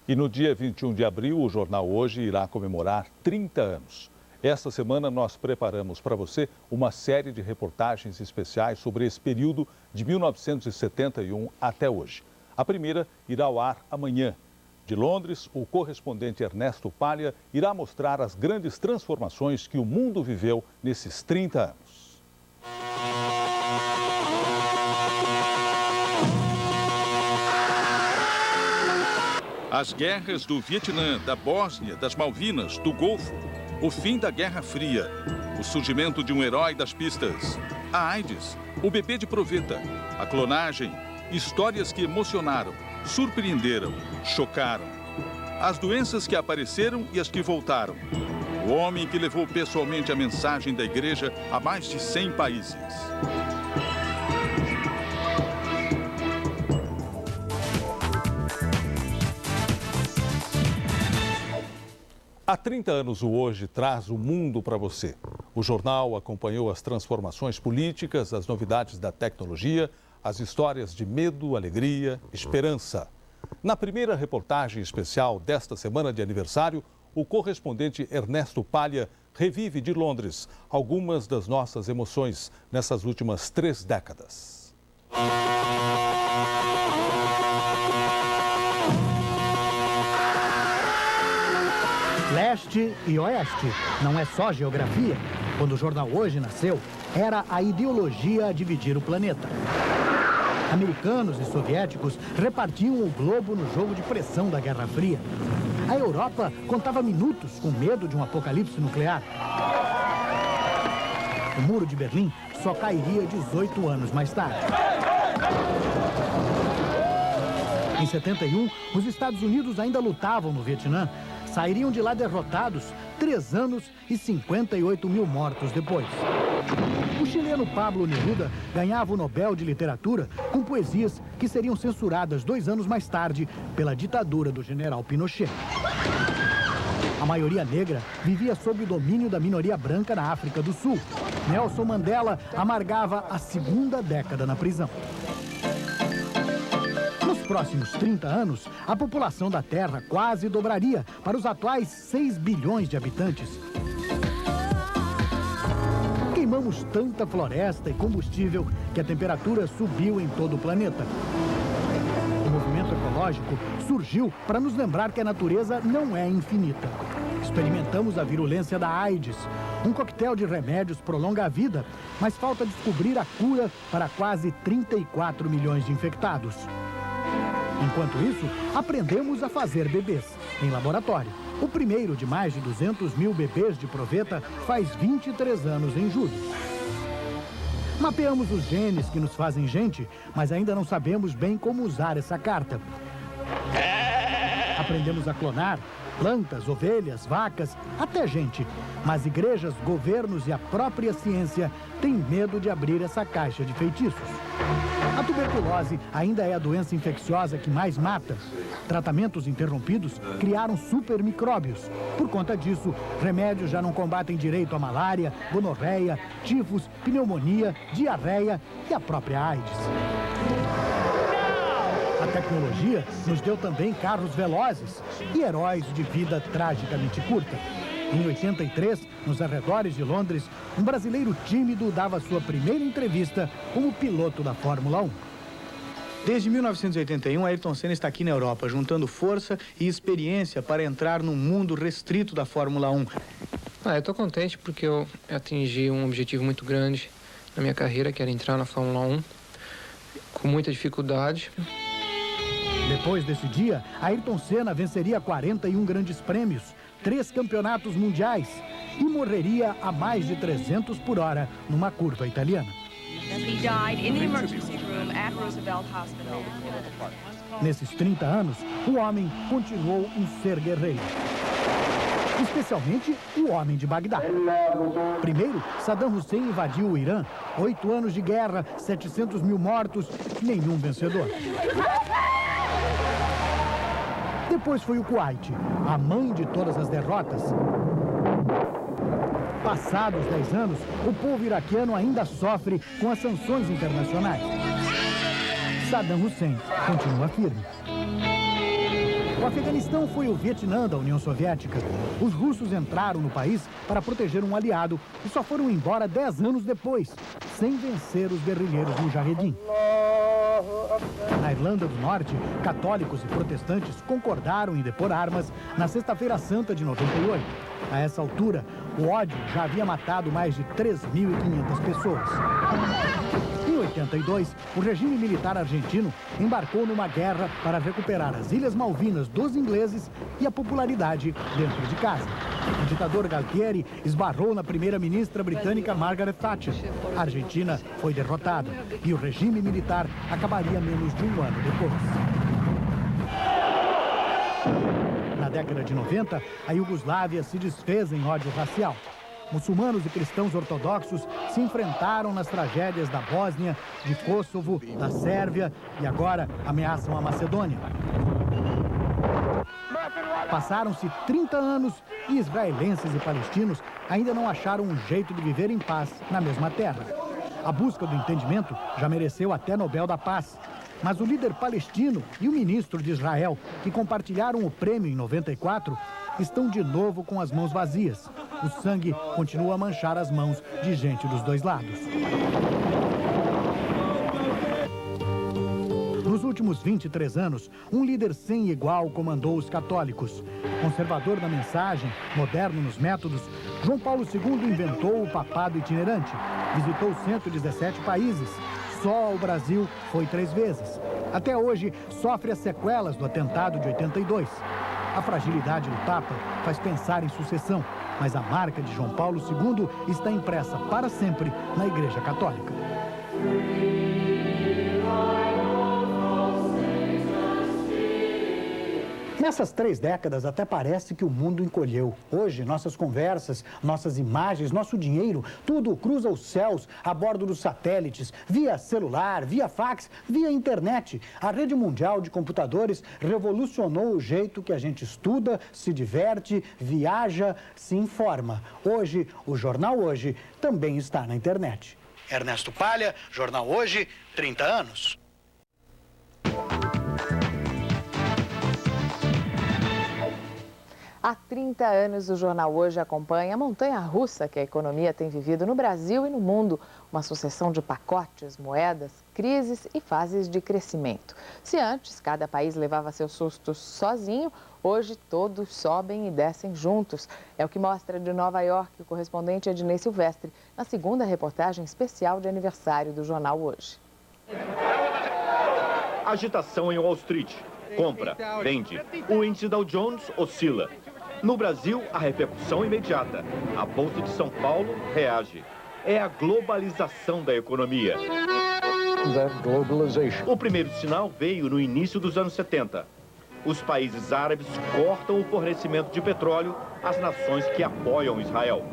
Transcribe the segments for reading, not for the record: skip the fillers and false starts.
E no dia 21 de abril, o Jornal Hoje irá comemorar 30 anos. Esta semana nós preparamos para você uma série de reportagens especiais sobre esse período de 1971 até hoje. A primeira irá ao ar amanhã. De Londres, o correspondente Ernesto Palha irá mostrar as grandes transformações que o mundo viveu nesses 30 anos. As guerras do Vietnã, da Bósnia, das Malvinas, do Golfo, o fim da Guerra Fria, o surgimento de um herói das pistas, a AIDS, o bebê de proveta, a clonagem, histórias que emocionaram, surpreenderam, chocaram. As doenças que apareceram e as que voltaram. O homem que levou pessoalmente a mensagem da igreja a mais de 100 países. Há 30 anos, o Hoje traz o mundo para você. O jornal acompanhou as transformações políticas, as novidades da tecnologia, as histórias de medo, alegria, esperança. Na primeira reportagem especial desta semana de aniversário, o correspondente Ernesto Palha revive de Londres algumas das nossas emoções nessas últimas 3 décadas. Leste e Oeste não é só geografia. Quando o Jornal Hoje nasceu, era a ideologia a dividir o planeta. Americanos e soviéticos repartiam o globo no jogo de pressão da Guerra Fria. A Europa contava minutos com medo de um apocalipse nuclear. O Muro de Berlim só cairia 18 anos mais tarde. Em 71, os Estados Unidos ainda lutavam no Vietnã. Sairiam de lá derrotados 3 anos e 58 mil mortos depois. O chileno Pablo Neruda ganhava o Nobel de Literatura com poesias que seriam censuradas 2 anos mais tarde pela ditadura do general Pinochet. A maioria negra vivia sob o domínio da minoria branca na África do Sul. Nelson Mandela amargava a 2ª década na prisão. Nos próximos 30 anos, a população da Terra quase dobraria para os atuais 6 bilhões de habitantes. Queimamos tanta floresta e combustível que a temperatura subiu em todo o planeta. O movimento ecológico surgiu para nos lembrar que a natureza não é infinita. Experimentamos a virulência da AIDS. Um coquetel de remédios prolonga a vida, mas falta descobrir a cura para quase 34 milhões de infectados. Enquanto isso, aprendemos a fazer bebês em laboratório. O primeiro de mais de 200 mil bebês de proveta faz 23 anos em julho. Mapeamos os genes que nos fazem gente, mas ainda não sabemos bem como usar essa carta. Aprendemos a clonar plantas, ovelhas, vacas, até gente. Mas igrejas, governos e a própria ciência têm medo de abrir essa caixa de feitiços. A tuberculose ainda é a doença infecciosa que mais mata. Tratamentos interrompidos criaram supermicróbios. Por conta disso, remédios já não combatem direito a malária, gonorreia, tifos, pneumonia, diarreia e a própria AIDS. A tecnologia nos deu também carros velozes e heróis de vida tragicamente curta. Em 83, nos arredores de Londres, um brasileiro tímido dava sua primeira entrevista como piloto da Fórmula 1. Desde 1981, Ayrton Senna está aqui na Europa, juntando força e experiência para entrar no mundo restrito da Fórmula 1. Eu estou contente porque eu atingi um objetivo muito grande na minha carreira, que era entrar na Fórmula 1, com muita dificuldade. Depois desse dia, Ayrton Senna venceria 41 grandes prêmios, 3 campeonatos mundiais e morreria a mais de 300 por hora numa curva italiana. Nesses 30 anos, o homem continuou um ser guerreiro. Especialmente o homem de Bagdá. Primeiro, Saddam Hussein invadiu o Irã. 8 anos de guerra, 700 mil mortos, nenhum vencedor. Depois foi o Kuwait, a mãe de todas as derrotas. Passados 10 anos, o povo iraquiano ainda sofre com as sanções internacionais. Saddam Hussein continua firme. O Afeganistão foi o Vietnã da União Soviética. Os russos entraram no país para proteger um aliado e só foram embora 10 anos depois, sem vencer os guerrilheiros Mujahedin. Na Irlanda do Norte, católicos e protestantes concordaram em depor armas na Sexta-feira Santa de 98. A essa altura, o ódio já havia matado mais de 3.500 pessoas. Em 82, o regime militar argentino embarcou numa guerra para recuperar as Ilhas Malvinas dos ingleses e a popularidade dentro de casa. O ditador Galtieri esbarrou na primeira-ministra britânica Margaret Thatcher. A Argentina foi derrotada e o regime militar acabaria menos de um ano depois. Na década de 90, a Iugoslávia se desfez em ódio racial. Muçulmanos e cristãos ortodoxos se enfrentaram nas tragédias da Bósnia, de Kosovo, da Sérvia e agora ameaçam a Macedônia. Passaram-se 30 anos e israelenses e palestinos ainda não acharam um jeito de viver em paz na mesma terra. A busca do entendimento já mereceu até Nobel da Paz. Mas o líder palestino e o ministro de Israel, que compartilharam o prêmio em 94, estão de novo com as mãos vazias. O sangue continua a manchar as mãos de gente dos dois lados. Nos últimos 23 anos, um líder sem igual comandou os católicos. Conservador na mensagem, moderno nos métodos, João Paulo II inventou o papado itinerante. Visitou 117 países. Só ao Brasil foi 3 vezes. Até hoje, sofre as sequelas do atentado de 82. A fragilidade do Papa faz pensar em sucessão, mas a marca de João Paulo II está impressa para sempre na Igreja Católica. Nessas 3 décadas, até parece que o mundo encolheu. Hoje, nossas conversas, nossas imagens, nosso dinheiro, tudo cruza os céus a bordo dos satélites, via celular, via fax, via internet. A rede mundial de computadores revolucionou o jeito que a gente estuda, se diverte, viaja, se informa. Hoje, o Jornal Hoje também está na internet. Ernesto Palha, Jornal Hoje, 30 anos. Há 30 anos, o Jornal Hoje acompanha a montanha-russa que a economia tem vivido no Brasil e no mundo. Uma sucessão de pacotes, moedas, crises e fases de crescimento. Se antes cada país levava seus sustos sozinho, hoje todos sobem e descem juntos. É o que mostra de Nova York o correspondente Ednei Silvestre, na segunda reportagem especial de aniversário do Jornal Hoje. Agitação em Wall Street. Compra, vende. O índice Dow Jones oscila. No Brasil, a repercussão imediata. A Bolsa de São Paulo reage. É a globalização da economia. O primeiro sinal veio no início dos anos 70. Os países árabes cortam o fornecimento de petróleo às nações que apoiam Israel.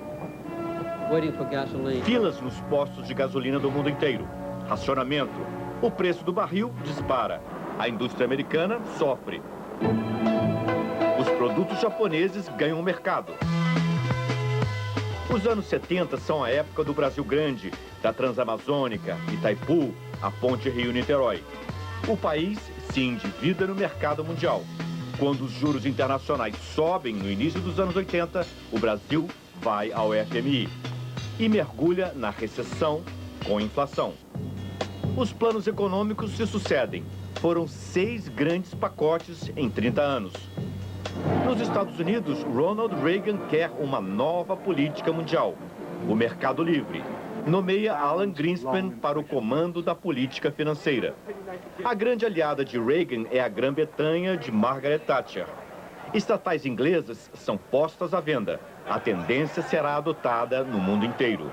Filas nos postos de gasolina do mundo inteiro. Racionamento. O preço do barril dispara. A indústria americana sofre. Os produtos japoneses ganham mercado. Os anos 70 são a época do Brasil Grande, da Transamazônica, Itaipu, a Ponte Rio-Niterói. O país se endivida no mercado mundial. Quando os juros internacionais sobem no início dos anos 80, o Brasil vai ao FMI e mergulha na recessão com inflação. Os planos econômicos se sucedem. Foram 6 grandes pacotes em 30 anos. Nos Estados Unidos, Ronald Reagan quer uma nova política mundial, o mercado livre. Nomeia Alan Greenspan para o comando da política financeira. A grande aliada de Reagan é a Grã-Bretanha de Margaret Thatcher. Estatais inglesas são postas à venda. A tendência será adotada no mundo inteiro.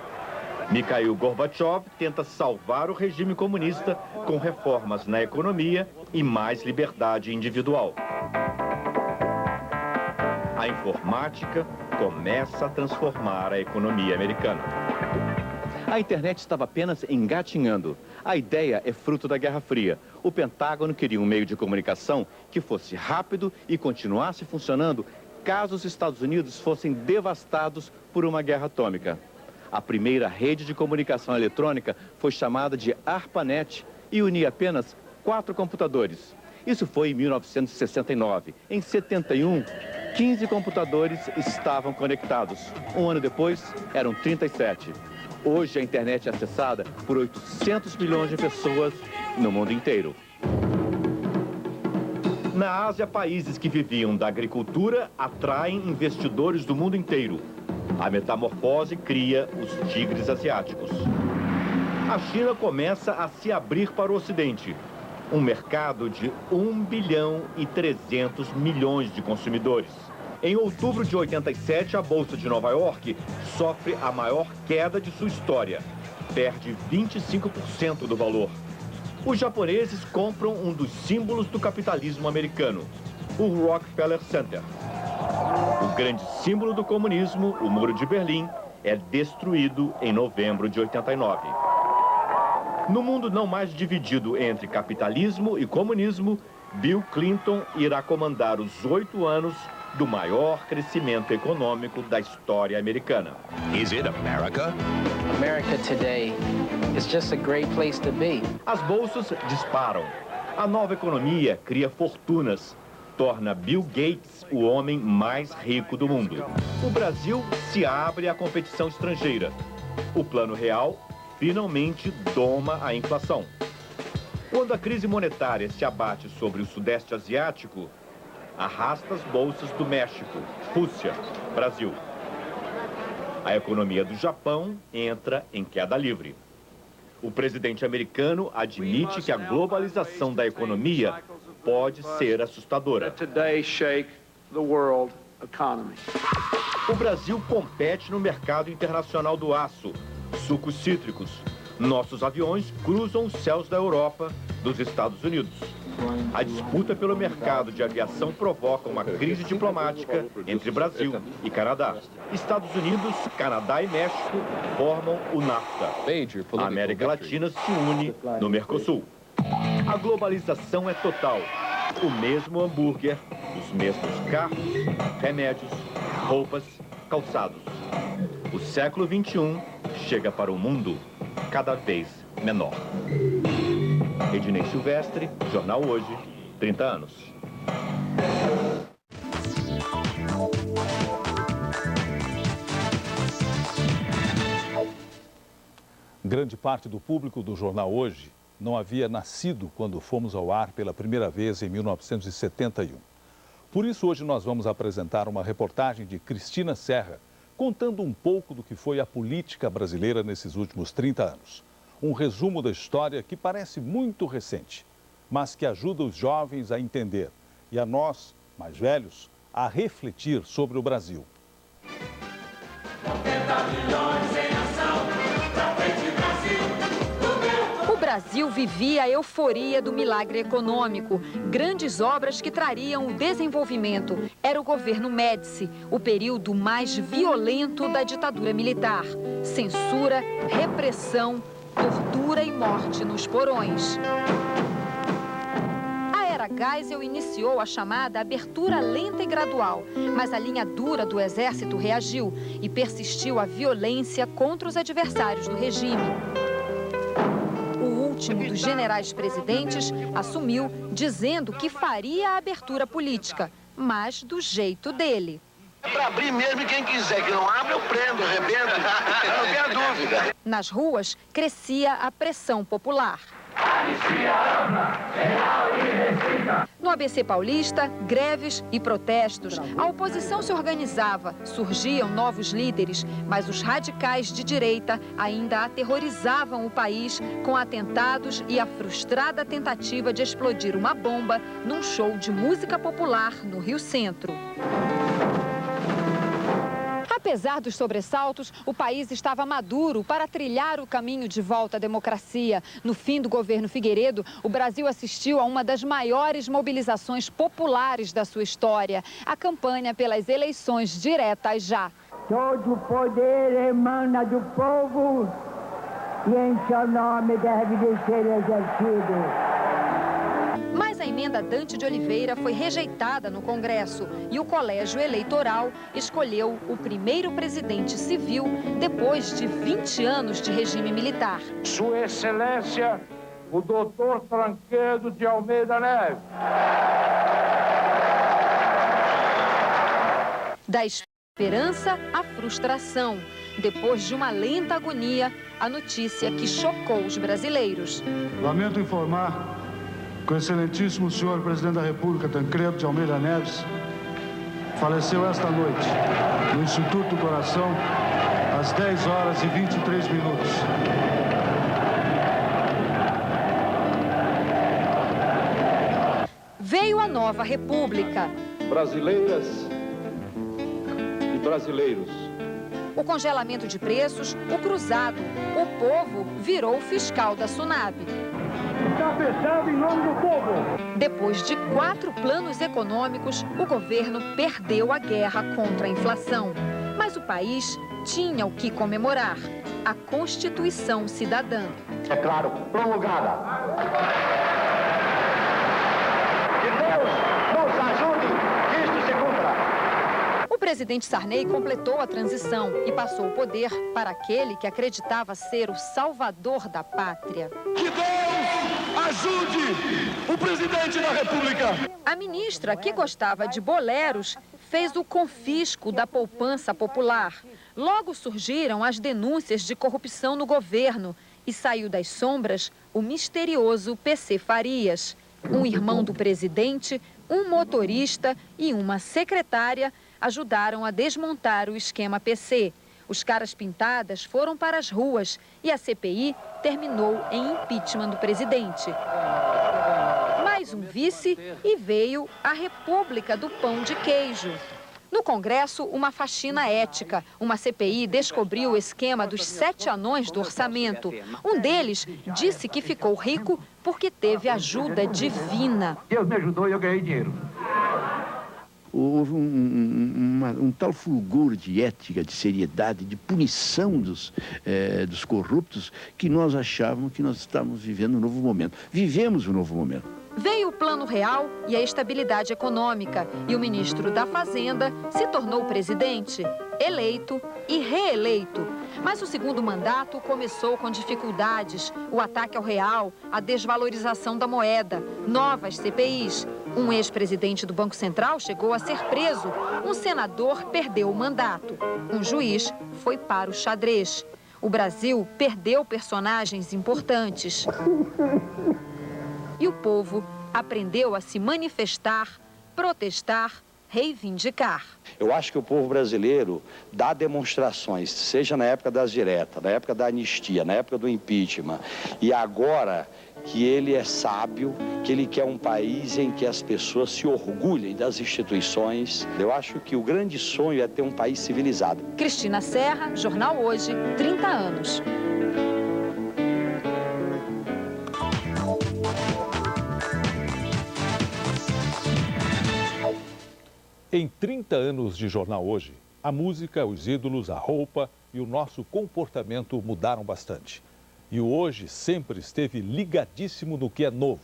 Mikhail Gorbachev tenta salvar o regime comunista com reformas na economia e mais liberdade individual. A informática começa a transformar a economia americana. A internet estava apenas engatinhando. A ideia é fruto da Guerra Fria. O Pentágono queria um meio de comunicação que fosse rápido e continuasse funcionando caso os Estados Unidos fossem devastados por uma guerra atômica. A primeira rede de comunicação eletrônica foi chamada de ARPANET e unia apenas 4 computadores. Isso foi em 1969. Em 71, 15 computadores estavam conectados. Um ano depois, eram 37. Hoje, a internet é acessada por 800 milhões de pessoas no mundo inteiro. Na Ásia, países que viviam da agricultura atraem investidores do mundo inteiro. A metamorfose cria os tigres asiáticos. A China começa a se abrir para o Ocidente. Um mercado de 1 bilhão e 300 milhões de consumidores. Em outubro de 87, a Bolsa de Nova York sofre a maior queda de sua história. Perde 25% do valor. Os japoneses compram um dos símbolos do capitalismo americano, o Rockefeller Center. O grande símbolo do comunismo, o Muro de Berlim, é destruído em novembro de 89. No mundo não mais dividido entre capitalismo e comunismo, Bill Clinton irá comandar os 8 anos do maior crescimento econômico da história americana. Is it America? America today is just a great place to be. As bolsas disparam. A nova economia cria fortunas, torna Bill Gates o homem mais rico do mundo. O Brasil se abre à competição estrangeira. O Plano Real finalmente doma a inflação. Quando a crise monetária se abate sobre o Sudeste Asiático, arrasta as bolsas do México, Rússia, Brasil. A economia do Japão entra em queda livre. O presidente americano admite que a globalização da economia pode ser assustadora. O Brasil compete no mercado internacional do aço, sucos cítricos. Nossos aviões cruzam os céus da Europa, dos Estados Unidos. A disputa pelo mercado de aviação provoca uma crise diplomática entre Brasil e Canadá. Estados Unidos, Canadá e México formam o NAFTA. A América Latina se une no Mercosul. A globalização é total. O mesmo hambúrguer, os mesmos carros, remédios, roupas, calçados. O século XXI chega para o mundo cada vez menor. Ednei Silvestre, Jornal Hoje, 30 anos. Grande parte do público do Jornal Hoje não havia nascido quando fomos ao ar pela primeira vez em 1971. Por isso, hoje nós vamos apresentar uma reportagem de Cristina Serra, contando um pouco do que foi a política brasileira nesses últimos 30 anos. Um resumo da história que parece muito recente, mas que ajuda os jovens a entender e a nós, mais velhos, a refletir sobre o Brasil. 90 milhões em ação, pra frente Brasil. O Brasil vivia a euforia do milagre econômico, grandes obras que trariam o desenvolvimento. Era o governo Médici, o período mais violento da ditadura militar. Censura, repressão, tortura e morte nos porões. A era Geisel iniciou a chamada abertura lenta e gradual, mas a linha dura do exército reagiu e persistiu a violência contra os adversários do regime. O último dos generais presidentes assumiu dizendo que faria a abertura política, mas do jeito dele. É para abrir mesmo e quem quiser que não abra, eu prendo, arrebento, não tenha dúvida. Nas ruas, crescia a pressão popular. No ABC Paulista, greves e protestos. A oposição se organizava, surgiam novos líderes, mas os radicais de direita ainda aterrorizavam o país com atentados e a frustrada tentativa de explodir uma bomba num show de música popular no Rio Centro. Apesar dos sobressaltos, o país estava maduro para trilhar o caminho de volta à democracia. No fim do governo Figueiredo, o Brasil assistiu a uma das maiores mobilizações populares da sua história, a campanha pelas eleições diretas já. Todo o poder emana do povo e em seu nome deve de ser exercido. Mas a emenda Dante de Oliveira foi rejeitada no Congresso e o Colégio Eleitoral escolheu o primeiro presidente civil depois de 20 anos de regime militar. Sua Excelência, o doutor Tancredo de Almeida Neves. Da esperança à frustração. Depois de uma lenta agonia, a notícia que chocou os brasileiros. Lamento informar que o excelentíssimo senhor presidente da República, Tancredo de Almeida Neves, faleceu esta noite no Instituto do Coração, às 10 horas e 23 minutos. Veio a nova república. Brasileiras e brasileiros. O congelamento de preços, o cruzado. O povo virou o fiscal da Sunab. Está fechado em nome do povo. Depois de 4 planos econômicos, o governo perdeu a guerra contra a inflação. Mas o país tinha o que comemorar: a Constituição Cidadã. É claro, promulgada. Que Deus nos ajude que isto se cumpra. O presidente Sarney completou a transição e passou o poder para aquele que acreditava ser o salvador da pátria. Que Deus ajude o presidente da República. A ministra, que gostava de boleros, fez o confisco da poupança popular. Logo surgiram as denúncias de corrupção no governo e saiu das sombras o misterioso PC Farias. Um irmão do presidente, um motorista e uma secretária ajudaram a desmontar o esquema PC. Os caras pintadas foram para as ruas e a CPI terminou em impeachment do presidente. Mais um vice e veio a República do Pão de Queijo. No Congresso, uma faxina ética. Uma CPI descobriu o esquema dos 7 anões do orçamento. Um deles disse que ficou rico porque teve ajuda divina. Deus me ajudou e eu ganhei dinheiro. Houve um tal fulgor de ética, de seriedade, de punição dos corruptos, que nós achávamos que nós estávamos vivendo um novo momento. Vivemos um novo momento. Veio o Plano Real e a estabilidade econômica. E o ministro da Fazenda se tornou presidente, eleito e reeleito. Mas o segundo mandato começou com dificuldades. O ataque ao real, a desvalorização da moeda, novas CPIs. Um ex-presidente do Banco Central chegou a ser preso. Um senador perdeu o mandato. Um juiz foi para o xadrez. O Brasil perdeu personagens importantes. E o povo aprendeu a se manifestar, protestar, reivindicar. Eu acho que o povo brasileiro dá demonstrações, seja na época das diretas, na época da anistia, na época do impeachment, e agora que ele é sábio, que ele quer um país em que as pessoas se orgulhem das instituições. Eu acho que o grande sonho é ter um país civilizado. Cristina Serra, Jornal Hoje, 30 anos. Em 30 anos de Jornal Hoje, a música, os ídolos, a roupa e o nosso comportamento mudaram bastante. E o Hoje sempre esteve ligadíssimo no que é novo.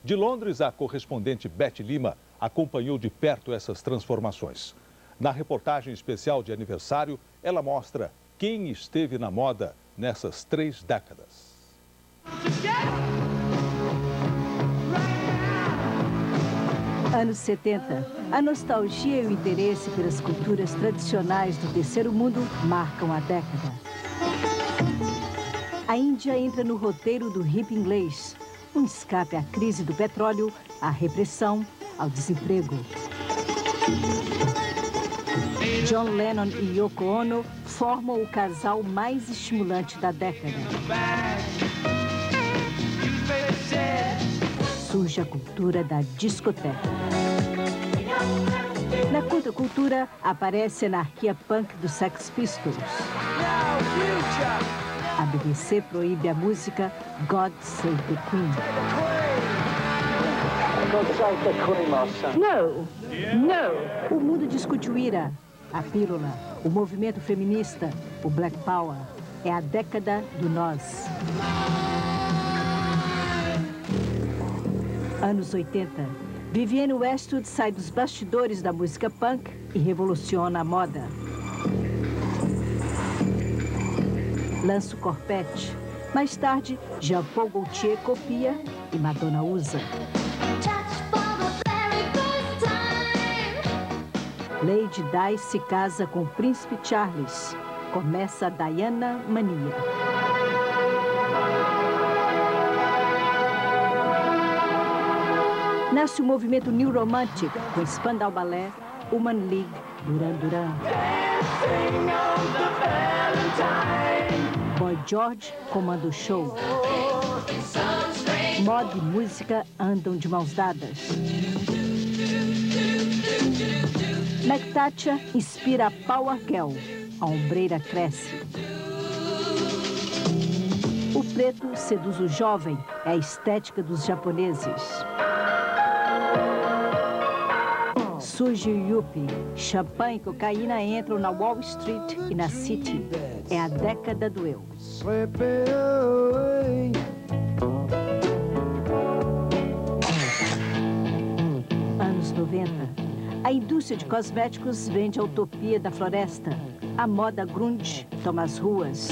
De Londres, a correspondente Beth Lima acompanhou de perto essas transformações. Na reportagem especial de aniversário, ela mostra quem esteve na moda nessas 3 décadas. Anos 70, a nostalgia e o interesse pelas culturas tradicionais do terceiro mundo marcam a década. A Índia entra no roteiro do hip inglês, um escape à crise do petróleo, à repressão, ao desemprego. John Lennon e Yoko Ono formam o casal mais estimulante da década. Surge a cultura da discoteca. Na contracultura, aparece a anarquia punk dos Sex Pistols. A BBC proíbe a música God Save the Queen. God save the Queen, my son. Não, não. O mundo discute o IRA, a pílula, o movimento feminista, o Black Power. É a década do nós. Anos 80. Vivienne Westwood sai dos bastidores da música punk e revoluciona a moda. Lança o corpete, Mais tarde, Jean-Paul Gaultier copia e Madonna usa. Lady Di se casa com o príncipe Charles. Começa a Diana Mania. Nasce o movimento New Romantic com Spandau Ballet, Woman League, Duran Duran. Boy George comanda o show. Moda e música andam de mãos dadas. Meg Thatcher inspira a Power Girl. A ombreira cresce. O preto seduz o jovem. É a estética dos japoneses. Surge o Yuppie. Champanhe e cocaína entram na Wall Street e na City. É a década do eu. Anos 90. A indústria de cosméticos vende a utopia da floresta. A moda grunge toma as ruas.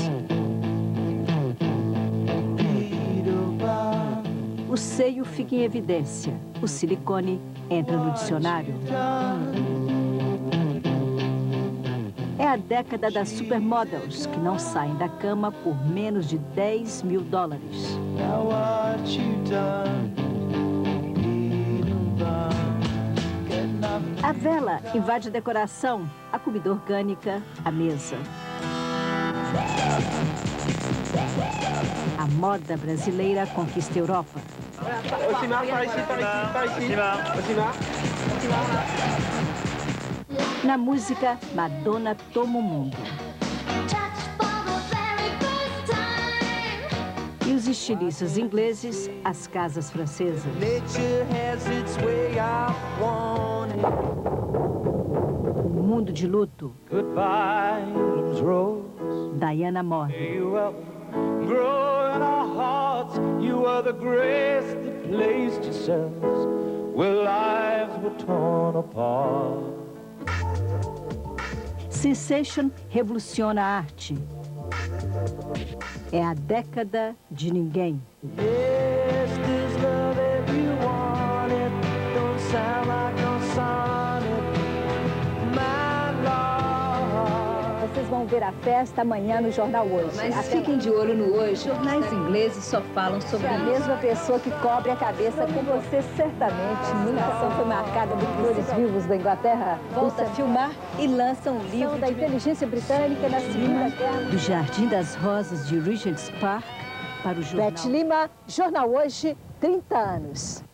O seio fica em evidência. O silicone entra no dicionário. É a década das supermodels, que não saem da cama por menos de $10 mil. A vela invade a decoração, a comida orgânica, a mesa. A moda brasileira conquista a Europa. Na música, Madonna toma o mundo. E os estilistas ingleses, as casas francesas. Um mundo de luto. Diana morre. You are the grace that placed yourselves where lives were torn apart. Sensation revoluciona a arte. É a década de ninguém. Yes, this love if you want it, don't sound like no sonnet, my love. Vocês vão ver a festa amanhã no Jornal Hoje. Mas fiquem de olho no Hoje. Jornais ingleses só falam sobre isso. A mesma pessoa que cobre a cabeça com você, certamente. Minha ação foi marcada por cores vivos da Inglaterra. Volta a filmar e lança um livro da inteligência britânica na Segunda Guerra. Do Jardim das Rosas de Regent's Park para o jornal. Beth Lima, Jornal Hoje, 30 anos.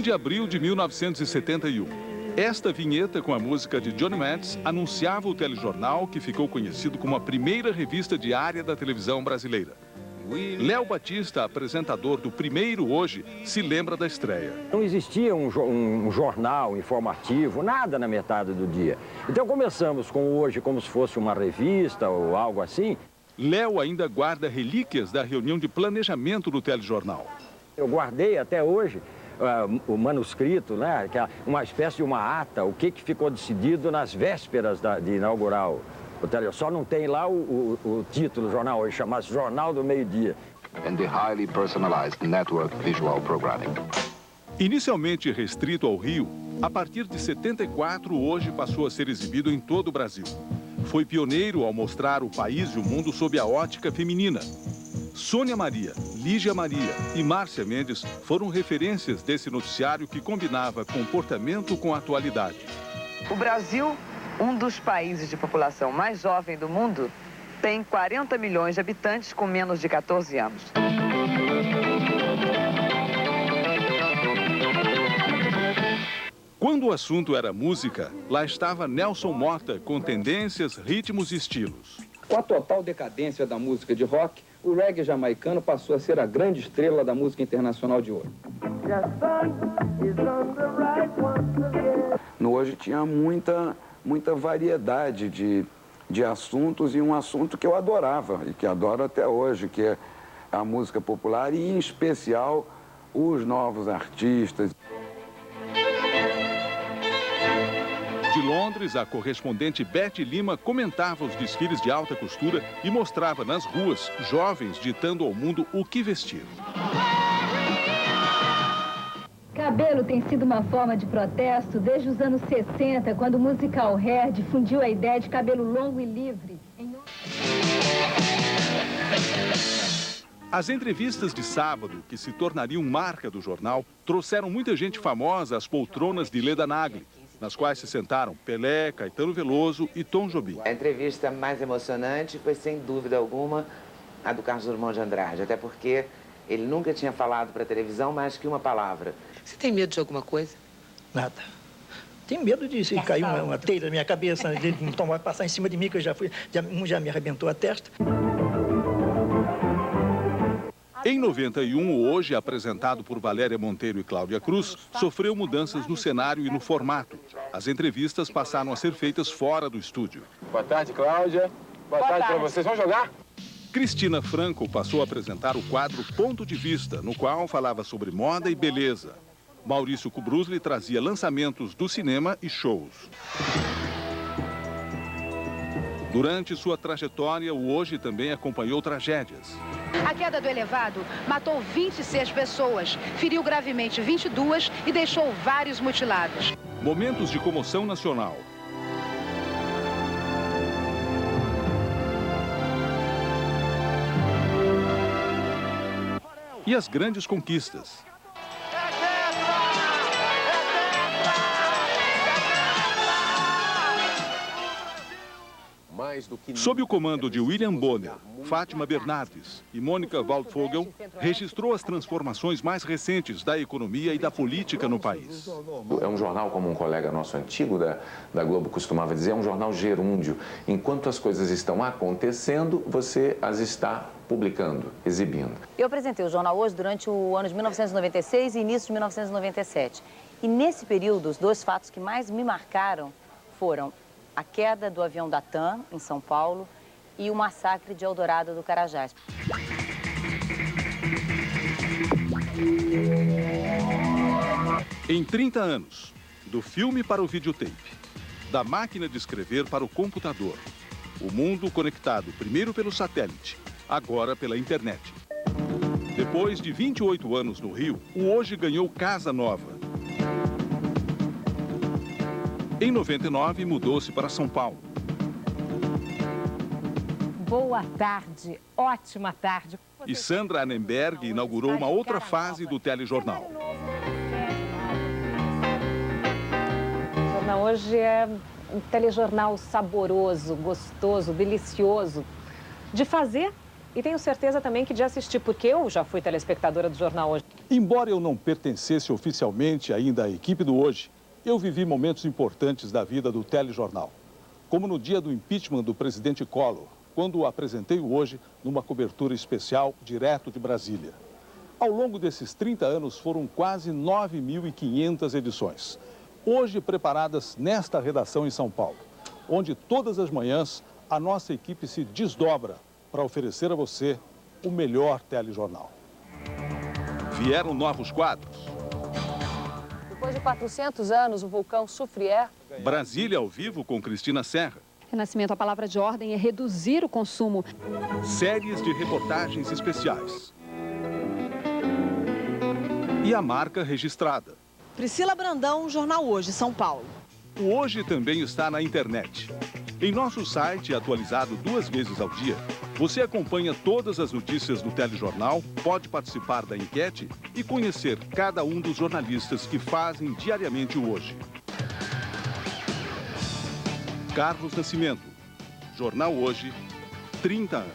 De abril de 1971. Esta vinheta com a música de Johnny Mads anunciava o telejornal que ficou conhecido como a primeira revista diária da televisão brasileira. Léo Batista, apresentador do Primeiro Hoje, se lembra da estreia. Não existia um jornal informativo, nada na metade do dia. Então começamos com o Hoje como se fosse uma revista ou algo assim. Léo ainda guarda relíquias da reunião de planejamento do telejornal. Eu guardei até hoje o manuscrito, né? Que é uma espécie de uma ata, o que ficou decidido nas vésperas de inaugurar o telejornal. Só não tem lá o título do jornal hoje, chama-se Jornal do Meio-Dia. And the highly personalized network visual programming. Inicialmente restrito ao Rio, a partir de 74, Hoje passou a ser exibido em todo o Brasil. Foi pioneiro ao mostrar o país e o mundo sob a ótica feminina. Sônia Maria, Lígia Maria e Márcia Mendes foram referências desse noticiário que combinava comportamento com atualidade. O Brasil, um dos países de população mais jovem do mundo, tem 40 milhões de habitantes com menos de 14 anos. Quando o assunto era música, lá estava Nelson Motta com tendências, ritmos e estilos. Com a total decadência da música de rock, o reggae jamaicano passou a ser a grande estrela da música internacional de hoje. No Hoje tinha muita variedade de assuntos, e um assunto que eu adorava e que adoro até hoje, que é a música popular e, em especial, os novos artistas. De Londres, a correspondente Beth Lima comentava os desfiles de alta costura e mostrava nas ruas jovens ditando ao mundo o que vestir. Cabelo tem sido uma forma de protesto desde os anos 60, quando o musical Hair difundiu a ideia de cabelo longo e livre. As entrevistas de sábado, que se tornariam marca do jornal, trouxeram muita gente famosa às poltronas de Leda Nagli, nas quais se sentaram Pelé, Caetano Veloso e Tom Jobim. A entrevista mais emocionante foi, sem dúvida alguma, a do Carlos Drummond de Andrade, até porque ele nunca tinha falado para a televisão mais que uma palavra. Você tem medo de alguma coisa? Nada. Tenho medo de se cair uma telha na minha cabeça, ele não vai passar em cima de mim, que eu já me arrebentou a testa. Em 91, o Hoje, apresentado por Valéria Monteiro e Cláudia Cruz, sofreu mudanças no cenário e no formato. As entrevistas passaram a ser feitas fora do estúdio. Boa tarde, Cláudia. Boa tarde para vocês. Vão jogar? Cristina Franco passou a apresentar o quadro Ponto de Vista, no qual falava sobre moda e beleza. Maurício Kubrusli trazia lançamentos do cinema e shows. Durante sua trajetória, o Hoje também acompanhou tragédias. A queda do elevado matou 26 pessoas, feriu gravemente 22 e deixou vários mutilados. Momentos de comoção nacional. E as grandes conquistas. Sob o comando de William Bonner, Fátima Bernardes e Mônica Waldvogel, registrou as transformações mais recentes da economia e da política no país. É um jornal, como um colega nosso antigo da Globo costumava dizer, é um jornal gerúndio. Enquanto as coisas estão acontecendo, você as está publicando, exibindo. Eu apresentei o Jornal Hoje durante o ano de 1996 e início de 1997. E nesse período, os dois fatos que mais me marcaram foram a queda do avião da TAM, em São Paulo, e o massacre de Eldorado do Carajás. Em 30 anos, do filme para o videotape, da máquina de escrever para o computador, o mundo conectado primeiro pelo satélite, agora pela internet. Depois de 28 anos no Rio, o Hoje ganhou casa nova. Em 99, mudou-se para São Paulo. Boa tarde, ótima tarde. E Sandra Annenberg inaugurou uma outra fase do telejornal. O Jornal Hoje é um telejornal saboroso, gostoso, delicioso de fazer e tenho certeza também que de assistir, porque eu já fui telespectadora do Jornal Hoje. Embora eu não pertencesse oficialmente ainda à equipe do Hoje, eu vivi momentos importantes da vida do telejornal, como no dia do impeachment do presidente Collor, quando apresentei o Hoje numa cobertura especial direto de Brasília. Ao longo desses 30 anos foram quase 9.500 edições, hoje preparadas nesta redação em São Paulo, onde todas as manhãs a nossa equipe se desdobra para oferecer a você o melhor telejornal. Vieram novos quadros. Depois de 400 anos, o vulcão Soufrière. Brasília ao vivo com Cristina Serra. Renascimento, a palavra de ordem é reduzir o consumo. Séries de reportagens especiais. E a marca registrada. Priscila Brandão, Jornal Hoje, São Paulo. O Hoje também está na internet. Em nosso site, atualizado 2 vezes ao dia, você acompanha todas as notícias do telejornal, pode participar da enquete e conhecer cada um dos jornalistas que fazem diariamente o Hoje. Carlos Nascimento, Jornal Hoje, 30 anos.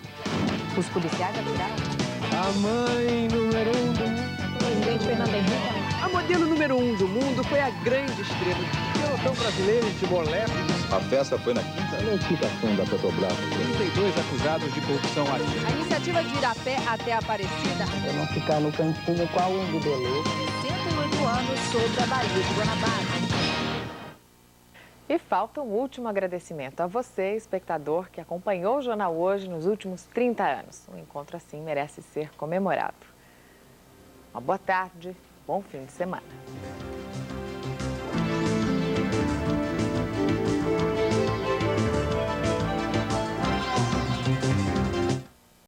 Os policiais atiraram. A mãe número 1 do mundo. O presidente Fernando Henrique. A modelo número 1 do mundo foi a grande estrela do pelotão brasileiro de bolete. A festa foi na quinta notificação da Petrobras. 32 acusados de corrupção ativa. A iniciativa de ir a pé até a Aparecida. Eu não ficar no cantinho com a um do beleza. voando sobre a Baía de Guanabara. E falta um último agradecimento a você, espectador, que acompanhou o Jornal Hoje nos últimos 30 anos. Um encontro assim merece ser comemorado. Uma boa tarde, bom fim de semana.